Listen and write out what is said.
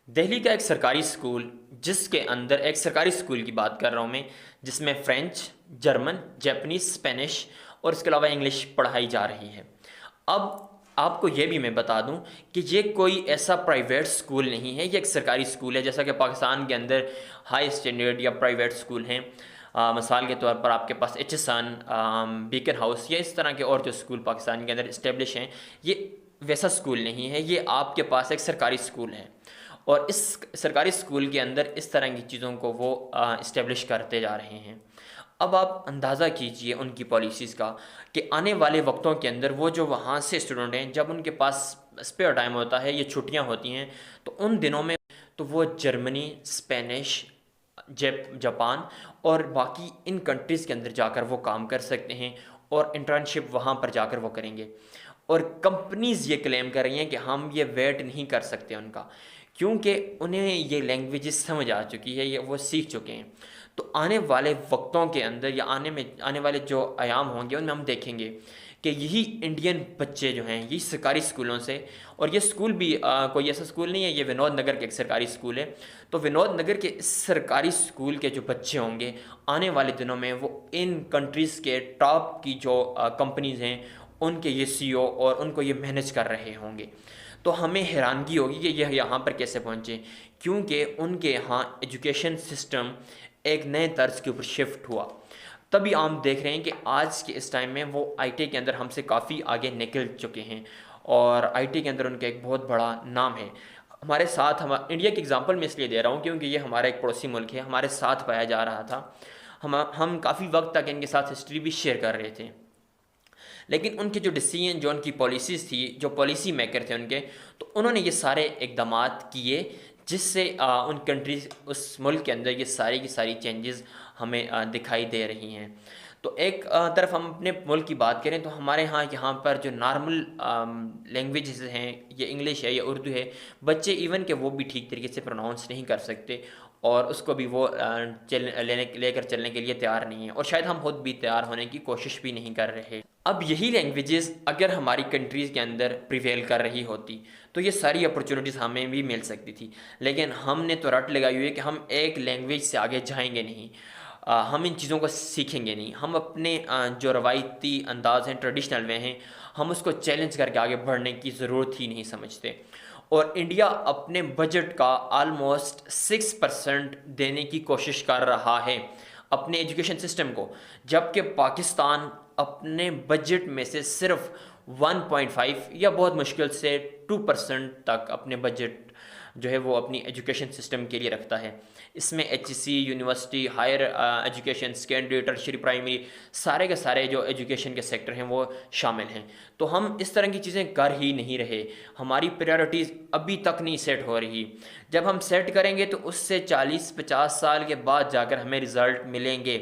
दिल्ली का एक सरकारी स्कूल जिसके अंदर एक सरकारी स्कूल की बात कर रहा हूँ मैं, जिसमें फ्रेंच, जर्मन, जापानीज, स्पेनिश और इसके अलावा इंग्लिश पढ़ाई जा रही है। अब आपको ये भी मैं बता दूं कि ये कोई ऐसा प्राइवेट स्कूल नहीं है, ये एक सरकारी स्कूल है। जैसा कि पाकिस्तान के अंदर हाई स्टैंडर्ड या प्राइवेट स्कूल हैं, मिसाल के तौर पर आपके पास एचएसएन, बीकन हाउस या इस तरह के और जो स्कूल पाकिस्तान के अंदर इस्टेब्लिश हैं, ये वैसा स्कूल नहीं है। ये आपके पास एक सरकारी स्कूल है और इस सरकारी स्कूल के अंदर इस तरह की चीज़ों को वो इस्टेब्लिश करते जा रहे हैं। अब आप अंदाज़ा कीजिए उनकी पॉलिसीज़ का कि आने वाले वक्तों के अंदर वो जो वहाँ से स्टूडेंट हैं, जब उनके पास स्पेयर टाइम होता है, ये छुट्टियाँ होती हैं, तो उन दिनों में तो वो जर्मनी, स्पेनिश, जापान और बाकी इन कंट्रीज़ के अंदर जाकर वो काम कर सकते हैं और इंटर्नशिप वहाँ पर जाकर वो करेंगे। और कंपनीज ये क्लेम कर रही हैं कि हम ये वेट नहीं कर सकते उनका, क्योंकि उन्हें ये लैंग्वेजेस समझ आ चुकी है, ये वो सीख चुके हैं। तो आने वाले वक्तों के अंदर या आने वाले जो आयाम होंगे उनमें हम देखेंगे कि यही इंडियन बच्चे जो हैं, यही सरकारी स्कूलों से, और ये स्कूल भी कोई ऐसा स्कूल नहीं है, ये विनोद नगर के एक सरकारी स्कूल है। तो विनोद नगर के इस सरकारी स्कूल के जो बच्चे होंगे, आने वाले दिनों में वो इन कंट्रीज़ के टॉप की जो कंपनीज़ हैं उनके ये सीईओ और उनको ये मैनेज कर रहे होंगे। तो हमें हैरानगी होगी कि यह यहाँ पर कैसे पहुँचे, क्योंकि उनके यहाँ एजुकेशन सिस्टम एक नए तर्ज के ऊपर शिफ्ट हुआ। तभी हम देख रहे हैं कि आज के इस टाइम में वो आईटी के अंदर हमसे काफ़ी आगे निकल चुके हैं और आईटी के अंदर उनका एक बहुत बड़ा नाम है। हमारे साथ हम इंडिया की एग्जांपल मैं इसलिए दे रहा हूँ क्योंकि ये हमारा एक पड़ोसी मुल्क है, हमारे साथ पाया जा रहा था। हम काफ़ी वक्त तक इनके साथ हिस्ट्री भी शेयर कर रहे थे, लेकिन उनके जो डिसीजन, जो उनकी पॉलिसीज़ थी, जो पॉलिसी मेकर थे उनके, तो उन्होंने ये सारे इकदाम किए जिससे उन कंट्रीज, उस मुल्क के अंदर ये सारी की सारी चेंजेस हमें दिखाई दे रही हैं। तो एक तरफ हम अपने मुल्क की बात करें तो हमारे यहाँ पर जो नॉर्मल लैंग्वेजेस हैं, ये इंग्लिश है या उर्दू है, बच्चे इवन के वो भी ठीक तरीके से प्रोनाउंस नहीं कर सकते और उसको भी वो लेकर चलने के लिए तैयार नहीं है, और शायद हम खुद भी तैयार होने की कोशिश भी नहीं कर रहे। अब यही लैंग्वेजेस अगर हमारी कंट्रीज़ के अंदर प्रिवेल कर रही होती तो ये सारी अपॉर्चुनिटीज़ हमें भी मिल सकती थी, लेकिन हमने तो रट लगाई हुई है कि हम एक लैंग्वेज से आगे जाएंगे नहीं, हम इन चीज़ों को सीखेंगे नहीं। हम अपने जो रवायती अंदाज हैं, ट्रेडिशनल वे हैं, हम उसको चैलेंज करके आगे बढ़ने की ज़रूरत ही नहीं समझते। और इंडिया अपने बजट का ऑलमोस्ट 6% देने की कोशिश कर रहा है अपने एजुकेशन सिस्टम को, जबकि पाकिस्तान अपने बजट में से सिर्फ 1.5 या बहुत मुश्किल से 2% तक अपने बजट जो है वो अपनी एजुकेशन सिस्टम के लिए रखता है। इसमें HEC, university, higher education, secondary, tertiary, primary, सारे के सारे जो एजुकेशन के सेक्टर हैं वो शामिल हैं। तो हम इस तरह की चीज़ें कर ही नहीं रहे, हमारी प्रायोरिटीज़ अभी तक नहीं सेट हो रही। जब हम सेट करेंगे तो उससे 40-50 साल के बाद जाकर हमें रिज़ल्ट मिलेंगे।